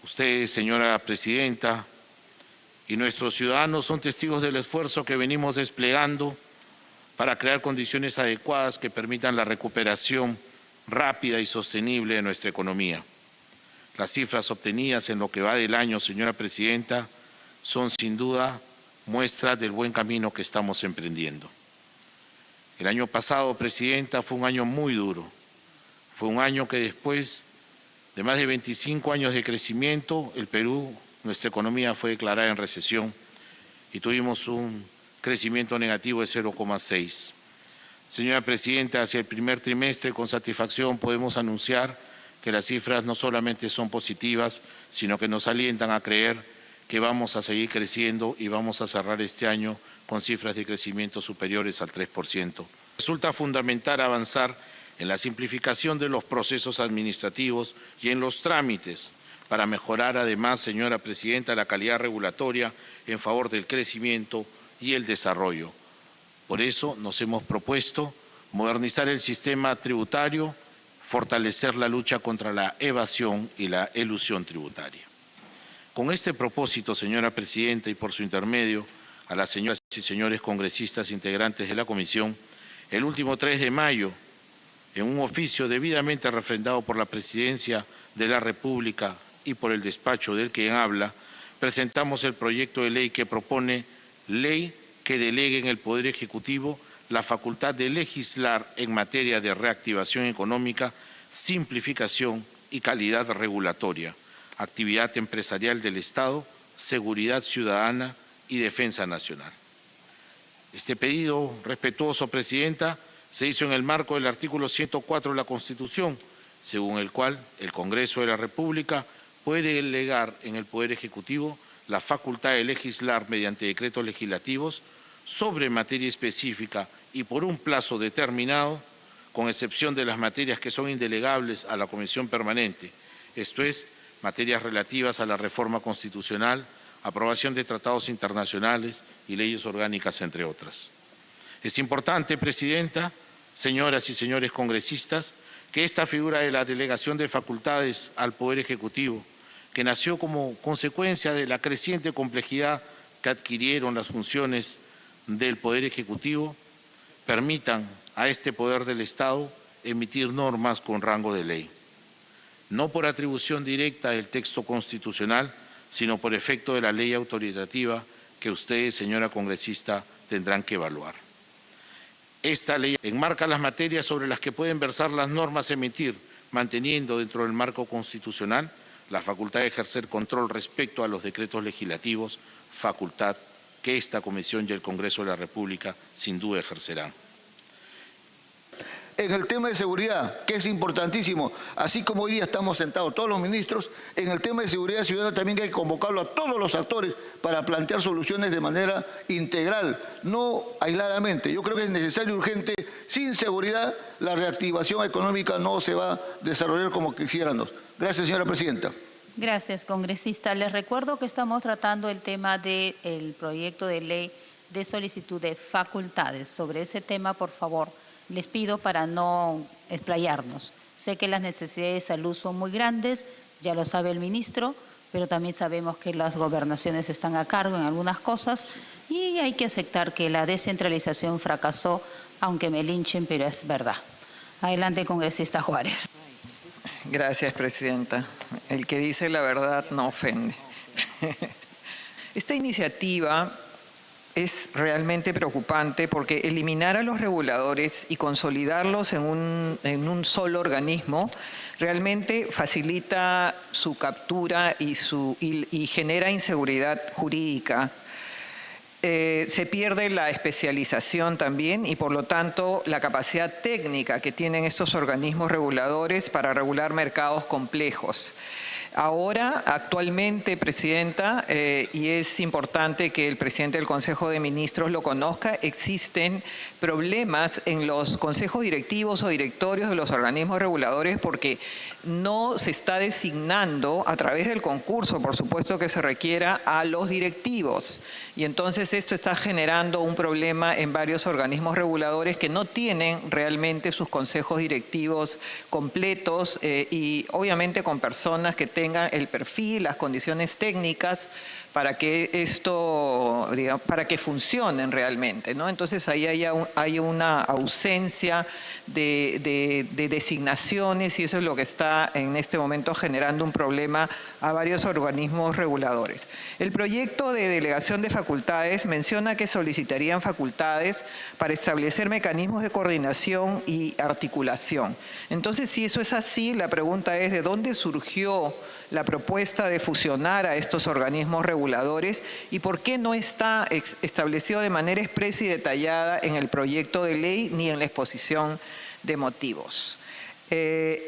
Ustedes, señora Presidenta, y nuestros ciudadanos son testigos del esfuerzo que venimos desplegando para crear condiciones adecuadas que permitan la recuperación rápida y sostenible de nuestra economía. Las cifras obtenidas en lo que va del año, señora Presidenta, son sin duda muestras del buen camino que estamos emprendiendo. El año pasado, Presidenta, fue un año muy duro. Fue un año que después de más de 25 años de crecimiento, el Perú, nuestra economía fue declarada en recesión y tuvimos un crecimiento negativo de 0,6. Señora Presidenta, hacia el primer trimestre, con satisfacción podemos anunciar que las cifras no solamente son positivas, sino que nos alientan a creer que vamos a seguir creciendo y vamos a cerrar este año con cifras de crecimiento superiores al 3%. Resulta fundamental avanzar en la simplificación de los procesos administrativos y en los trámites para mejorar además, señora Presidenta, la calidad regulatoria en favor del crecimiento y el desarrollo. Por eso nos hemos propuesto modernizar el sistema tributario, fortalecer la lucha contra la evasión y la elusión tributaria. Con este propósito, señora Presidenta, y por su intermedio, a las señoras y señores congresistas integrantes de la Comisión, el último 3 de mayo, en un oficio debidamente refrendado por la Presidencia de la República y por el despacho del que habla, presentamos el proyecto de ley que propone ley que delegue en el Poder Ejecutivo la facultad de legislar en materia de reactivación económica, simplificación y calidad regulatoria, actividad empresarial del Estado, seguridad ciudadana y defensa nacional. Este pedido respetuoso, Presidenta, se hizo en el marco del artículo 104 de la Constitución, según el cual el Congreso de la República puede delegar en el Poder Ejecutivo la facultad de legislar mediante decretos legislativos sobre materia específica y por un plazo determinado, con excepción de las materias que son indelegables a la Comisión Permanente, esto es, materias relativas a la reforma constitucional, aprobación de tratados internacionales y leyes orgánicas, entre otras. Es importante, Presidenta, señoras y señores congresistas, que esta figura de la delegación de facultades al Poder Ejecutivo, que nació como consecuencia de la creciente complejidad que adquirieron las funciones del Poder Ejecutivo, permitan a este poder del Estado emitir normas con rango de ley, no por atribución directa del texto constitucional, sino por efecto de la ley autoritativa que ustedes, señora congresista, tendrán que evaluar. Esta ley enmarca las materias sobre las que pueden versar las normas a emitir, manteniendo dentro del marco constitucional la facultad de ejercer control respecto a los decretos legislativos, facultad que esta Comisión y el Congreso de la República sin duda ejercerán. En el tema de seguridad, que es importantísimo, así como hoy día estamos sentados todos los ministros, en el tema de seguridad ciudadana también hay que convocarlo a todos los actores para plantear soluciones de manera integral, no aisladamente. Yo creo que es necesario y urgente. Sin seguridad, la reactivación económica no se va a desarrollar como quisiéramos. Gracias, señora Presidenta. Gracias, congresista. Les recuerdo que estamos tratando el tema del proyecto de ley de solicitud de facultades. Sobre ese tema, por favor, les pido para no explayarnos. Sé que las necesidades de salud son muy grandes, ya lo sabe el ministro, pero también sabemos que las gobernaciones están a cargo en algunas cosas y hay que aceptar que la descentralización fracasó, aunque me linchen, pero es verdad. Adelante, congresista Juárez. Gracias, Presidenta. El que dice la verdad no ofende. Esta iniciativa es realmente preocupante porque eliminar a los reguladores y consolidarlos en un solo organismo realmente facilita su captura y genera inseguridad jurídica. Se pierde la especialización también y por lo tanto la capacidad técnica que tienen estos organismos reguladores para regular mercados complejos. Ahora, actualmente, Presidenta, y es importante que el presidente del Consejo de Ministros lo conozca, existen problemas en los consejos directivos o directorios de los organismos reguladores porque no se está designando a través del concurso, por supuesto que se requiera, a los directivos. Y entonces esto está generando un problema en varios organismos reguladores que no tienen realmente sus consejos directivos completos y obviamente con personas que tengan el perfil, las condiciones técnicas para que esto, digamos, para que funcionen realmente, ¿no? Entonces ahí hay una ausencia de designaciones y eso es lo que está en este momento generando un problema a varios organismos reguladores. El proyecto de delegación de facultades menciona que solicitarían facultades para establecer mecanismos de coordinación y articulación. Entonces, si eso es así, la pregunta es ¿de dónde surgió la propuesta de fusionar a estos organismos reguladores y por qué no está establecido de manera expresa y detallada en el proyecto de ley ni en la exposición de motivos?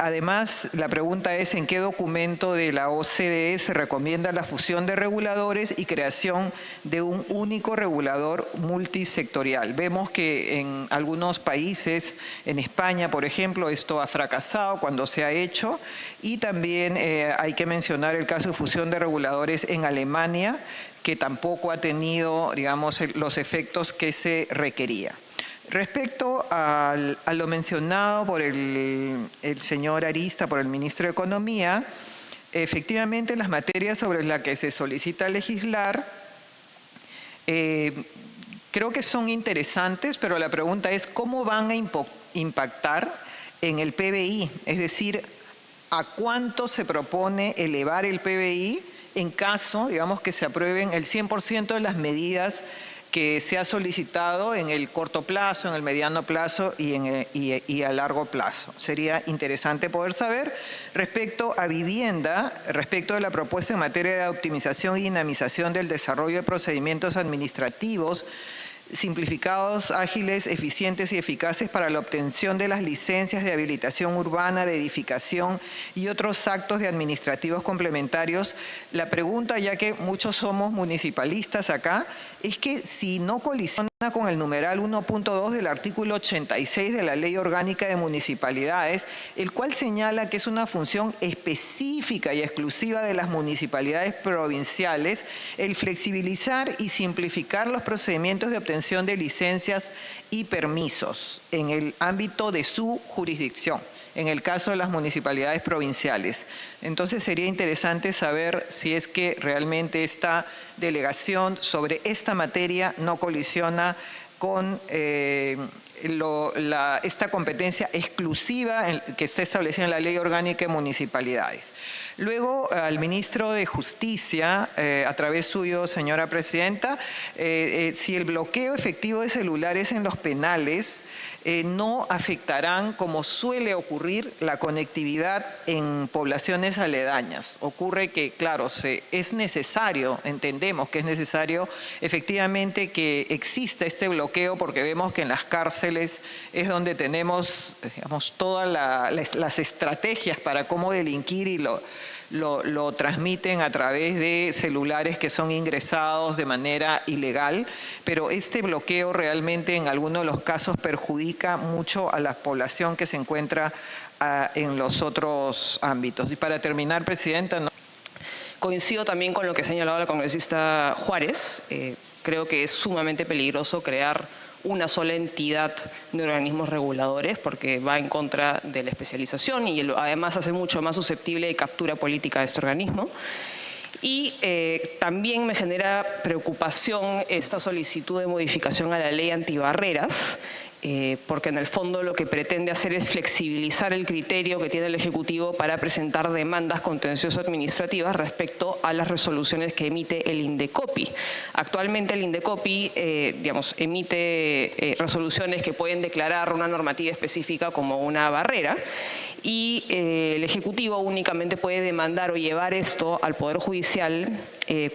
Además, la pregunta es ¿en qué documento de la OCDE se recomienda la fusión de reguladores y creación de un único regulador multisectorial? Vemos que en algunos países, en España, por ejemplo, esto ha fracasado cuando se ha hecho y también hay que mencionar el caso de fusión de reguladores en Alemania, que tampoco ha tenido, digamos, los efectos que se requería. Respecto a lo mencionado por el señor Arista, por el ministro de Economía, efectivamente las materias sobre las que se solicita legislar creo que son interesantes, pero la pregunta es ¿cómo van a impactar en el PBI? Es decir, ¿a cuánto se propone elevar el PBI en caso, digamos, que se aprueben el 100% de las medidas que se ha solicitado en el corto plazo, en el mediano plazo y a largo plazo? Sería interesante poder saber. Respecto a vivienda, respecto de la propuesta en materia de optimización y dinamización del desarrollo de procedimientos administrativos, simplificados, ágiles, eficientes y eficaces para la obtención de las licencias de habilitación urbana, de edificación y otros actos de administrativos complementarios. La pregunta, ya que muchos somos municipalistas acá, es que si no colisiona con el numeral 1.2 del artículo 86 de la Ley Orgánica de Municipalidades, el cual señala que es una función específica y exclusiva de las municipalidades provinciales el flexibilizar y simplificar los procedimientos de obtención de licencias y permisos en el ámbito de su jurisdicción, en el caso de las municipalidades provinciales. Entonces sería interesante saber si es que realmente esta delegación sobre esta materia no colisiona con esta competencia exclusiva que está establecida en la Ley Orgánica de Municipalidades. Luego, al ministro de Justicia, a través suyo, señora presidenta, si el bloqueo efectivo de celulares en los penales no afectarán, como suele ocurrir, la conectividad en poblaciones aledañas. Ocurre que, claro, es necesario, entendemos que es necesario efectivamente que exista este bloqueo porque vemos que en las cárceles es donde tenemos, digamos, todas las estrategias para cómo delinquir y lo transmiten a través de celulares que son ingresados de manera ilegal, pero este bloqueo realmente en algunos de los casos perjudica mucho a la población que se encuentra en los otros ámbitos. Y para terminar, presidenta, coincido también con lo que ha señalado la congresista Juárez. Creo que es sumamente peligroso crear una sola entidad de organismos reguladores porque va en contra de la especialización y además hace mucho más susceptible de captura política de este organismo. Y también me genera preocupación esta solicitud de modificación a la ley antibarreras, porque en el fondo lo que pretende hacer es flexibilizar el criterio que tiene el Ejecutivo para presentar demandas contenciosas administrativas respecto a las resoluciones que emite el INDECOPI. Actualmente el INDECOPI emite resoluciones que pueden declarar una normativa específica como una barrera y el Ejecutivo únicamente puede demandar o llevar esto al Poder Judicial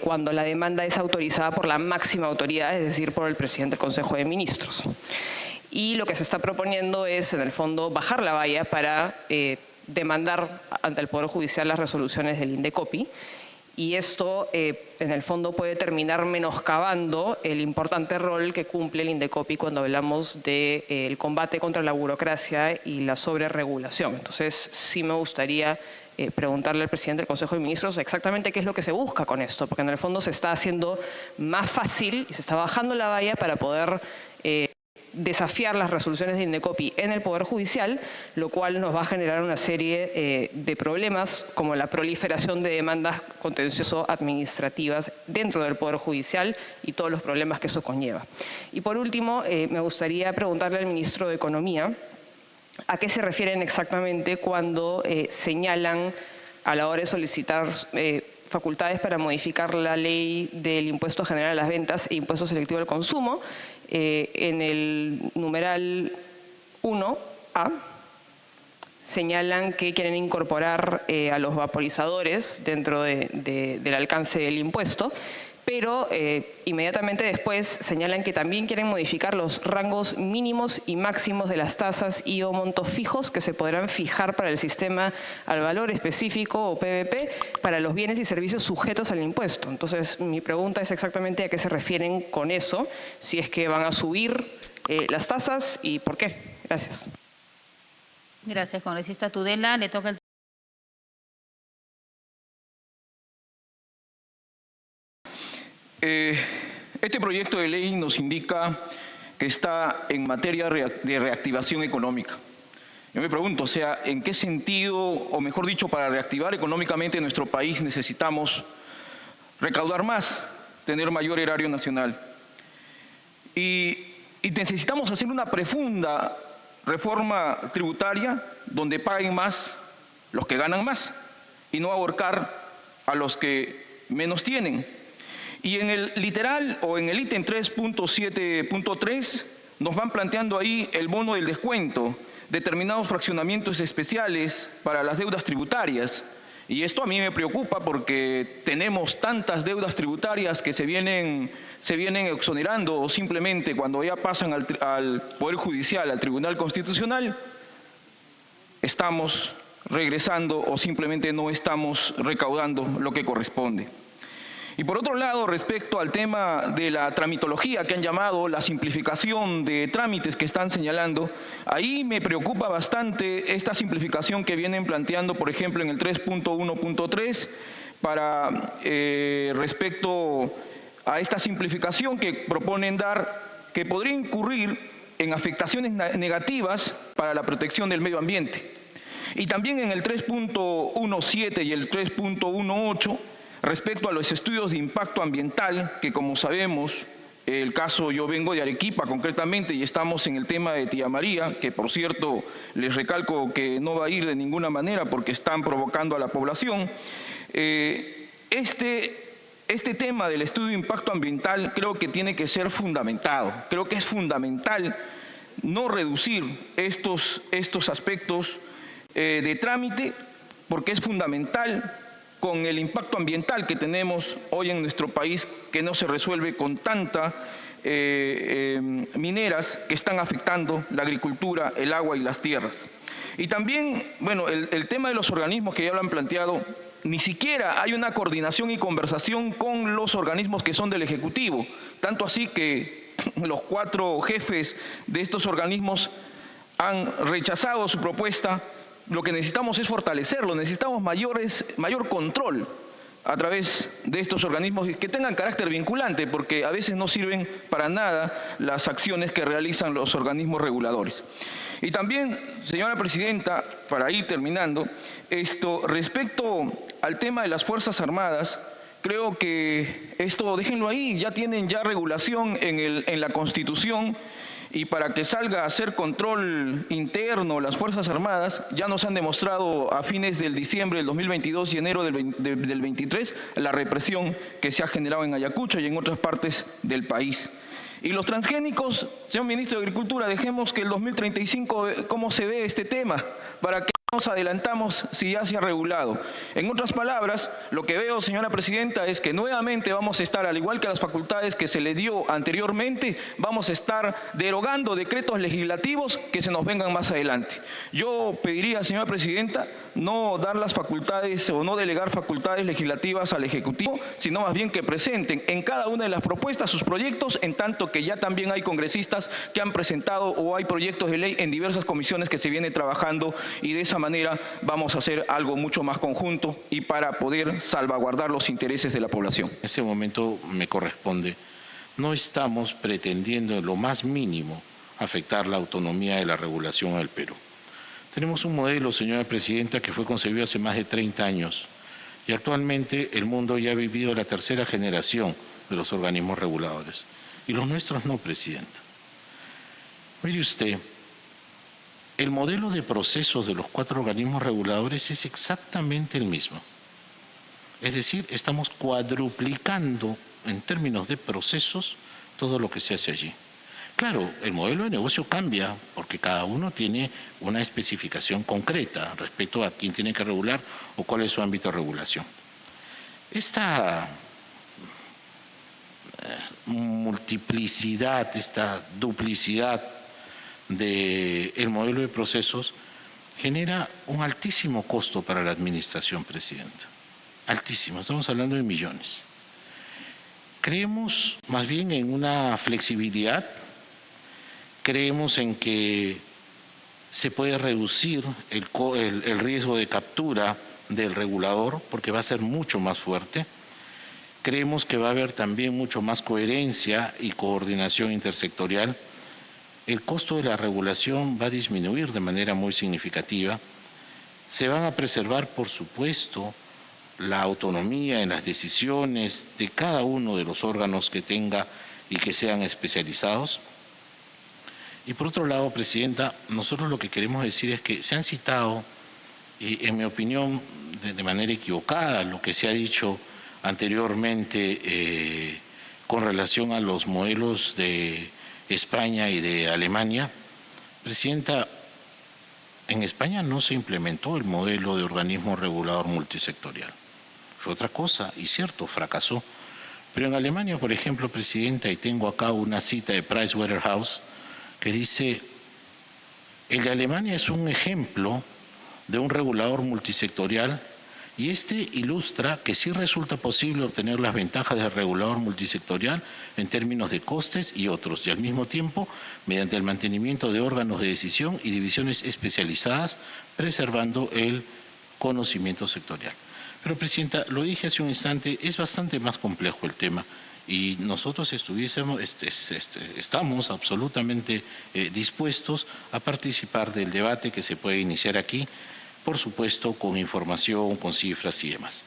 cuando la demanda es autorizada por la máxima autoridad, es decir, por el presidente del Consejo de Ministros. Y lo que se está proponiendo es, en el fondo, bajar la valla para demandar ante el Poder Judicial las resoluciones del INDECOPI. Y esto, en el fondo, puede terminar menoscabando el importante rol que cumple el INDECOPI cuando hablamos del combate contra la burocracia y la sobreregulación. Entonces, sí me gustaría preguntarle al presidente del Consejo de Ministros exactamente qué es lo que se busca con esto, porque en el fondo se está haciendo más fácil y se está bajando la valla para poder desafiar las resoluciones de INDECOPI en el Poder Judicial, lo cual nos va a generar una serie de problemas como la proliferación de demandas contencioso-administrativas dentro del Poder Judicial y todos los problemas que eso conlleva. Y por último, me gustaría preguntarle al ministro de Economía a qué se refieren exactamente cuando señalan a la hora de solicitar facultades para modificar la ley del impuesto general a las ventas e impuesto selectivo al consumo. En el numeral 1A señalan que quieren incorporar a los vaporizadores dentro del alcance del impuesto, pero inmediatamente después señalan que también quieren modificar los rangos mínimos y máximos de las tasas y o montos fijos que se podrán fijar para el sistema al valor específico o PVP para los bienes y servicios sujetos al impuesto. Entonces, mi pregunta es exactamente a qué se refieren con eso, si es que van a subir las tasas y por qué. Gracias. Gracias, congresista Tudela. Le toca el Este proyecto de ley nos indica que está en materia de reactivación económica. Yo me pregunto, o sea, ¿en qué sentido, o mejor dicho, para reactivar económicamente nuestro país necesitamos recaudar más, tener mayor erario nacional? Y necesitamos hacer una profunda reforma tributaria donde paguen más los que ganan más y no ahorcar a los que menos tienen. Y en el literal o en el ítem 3.7.3 nos van planteando ahí el bono del descuento, determinados fraccionamientos especiales para las deudas tributarias. Y esto a mí me preocupa porque tenemos tantas deudas tributarias que se vienen exonerando o simplemente cuando ya pasan al Poder Judicial, al Tribunal Constitucional, estamos regresando o simplemente no estamos recaudando lo que corresponde. Y por otro lado, respecto al tema de la tramitología que han llamado, la simplificación de trámites que están señalando, ahí me preocupa bastante esta simplificación que vienen planteando, por ejemplo, en el 3.1.3, para respecto a esta simplificación que proponen dar, que podría incurrir en afectaciones negativas para la protección del medio ambiente. Y también en el 3.17 y el 3.18, respecto a los estudios de impacto ambiental, que como sabemos, el caso, yo vengo de Arequipa concretamente y estamos en el tema de Tía María, que por cierto les recalco que no va a ir de ninguna manera porque están provocando a la población. Este tema del estudio de impacto ambiental creo que tiene que ser fundamentado. Creo que es fundamental no reducir estos aspectos de trámite porque es fundamental con el impacto ambiental que tenemos hoy en nuestro país, que no se resuelve con tantas mineras que están afectando la agricultura, el agua y las tierras. Y también, bueno, el tema de los organismos que ya lo han planteado, ni siquiera hay una coordinación y conversación con los organismos que son del Ejecutivo, tanto así que los 4 jefes de estos organismos han rechazado su propuesta. Lo que necesitamos es fortalecerlo, necesitamos mayor control a través de estos organismos que tengan carácter vinculante, porque a veces no sirven para nada las acciones que realizan los organismos reguladores. Y también, señora presidenta, para ir terminando, respecto al tema de las Fuerzas Armadas, creo que esto, déjenlo ahí, ya tienen regulación en la Constitución. Y para que salga a hacer control interno las Fuerzas Armadas, ya nos han demostrado a fines del diciembre del 2022 y enero del 23 la represión que se ha generado en Ayacucho y en otras partes del país. Y los transgénicos, señor ministro de Agricultura, dejemos que el 2035 cómo se ve este tema, para que nos adelantamos si ya se ha regulado. En otras palabras, lo que veo, señora presidenta, es que nuevamente vamos a estar, al igual que las facultades que se le dio anteriormente, vamos a estar derogando decretos legislativos que se nos vengan más adelante. Yo pediría, señora presidenta, no dar las facultades o no delegar facultades legislativas al Ejecutivo, sino más bien que presenten en cada una de las propuestas sus proyectos, en tanto que ya también hay congresistas que han presentado o hay proyectos de ley en diversas comisiones que se viene trabajando, y de esa manera vamos a hacer algo mucho más conjunto y para poder salvaguardar los intereses de la población. En ese momento me corresponde. No estamos pretendiendo en lo más mínimo afectar la autonomía de la regulación en el Perú. Tenemos un modelo, señora Presidenta, que fue concebido hace más de 30 años y actualmente el mundo ya ha vivido la tercera generación de los organismos reguladores y los nuestros no, Presidenta. Mire usted, el modelo de procesos de los 4 organismos reguladores es exactamente el mismo. Es decir, estamos cuadruplicando en términos de procesos todo lo que se hace allí. Claro, el modelo de negocio cambia porque cada uno tiene una especificación concreta respecto a quién tiene que regular o cuál es su ámbito de regulación. Esta multiplicidad, esta duplicidad del modelo de procesos genera un altísimo costo para la administración, Presidenta. Altísimo, estamos hablando de millones. Creemos más bien en una flexibilidad, creemos en que se puede reducir el riesgo de captura del regulador porque va a ser mucho más fuerte. Creemos que va a haber también mucho más coherencia y coordinación intersectorial. El costo de la regulación va a disminuir de manera muy significativa. Se van a preservar, por supuesto, la autonomía en las decisiones de cada uno de los órganos que tenga y que sean especializados. Y por otro lado, Presidenta, nosotros lo que queremos decir es que se han citado, en mi opinión, de manera equivocada, lo que se ha dicho anteriormente con relación a los modelos de España y de Alemania. Presidenta, en España no se implementó el modelo de organismo regulador multisectorial. Fue otra cosa, y cierto, fracasó. Pero en Alemania, por ejemplo, Presidenta, y tengo acá una cita de Pricewaterhouse, que dice, el de Alemania es un ejemplo de un regulador multisectorial y este ilustra que sí resulta posible obtener las ventajas del regulador multisectorial en términos de costes y otros, y al mismo tiempo mediante el mantenimiento de órganos de decisión y divisiones especializadas, preservando el conocimiento sectorial. Pero, Presidenta, lo dije hace un instante, es bastante más complejo el tema. Y nosotros estamos absolutamente dispuestos a participar del debate que se puede iniciar aquí, por supuesto con información, con cifras y demás.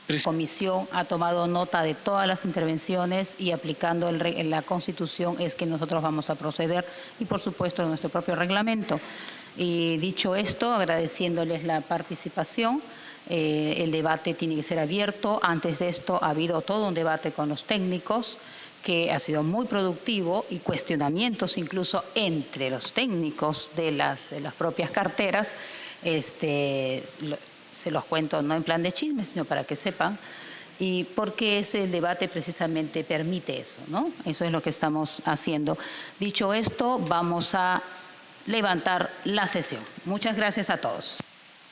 La Comisión ha tomado nota de todas las intervenciones y aplicando la Constitución es que nosotros vamos a proceder y por supuesto en nuestro propio reglamento. Y dicho esto, agradeciéndoles la participación. El debate tiene que ser abierto. Antes de esto ha habido todo un debate con los técnicos que ha sido muy productivo y cuestionamientos incluso entre los técnicos de las propias carteras. Se los cuento no en plan de chisme, sino para que sepan. Y porque ese debate precisamente permite eso, ¿no? Eso es lo que estamos haciendo. Dicho esto, vamos a levantar la sesión. Muchas gracias a todos.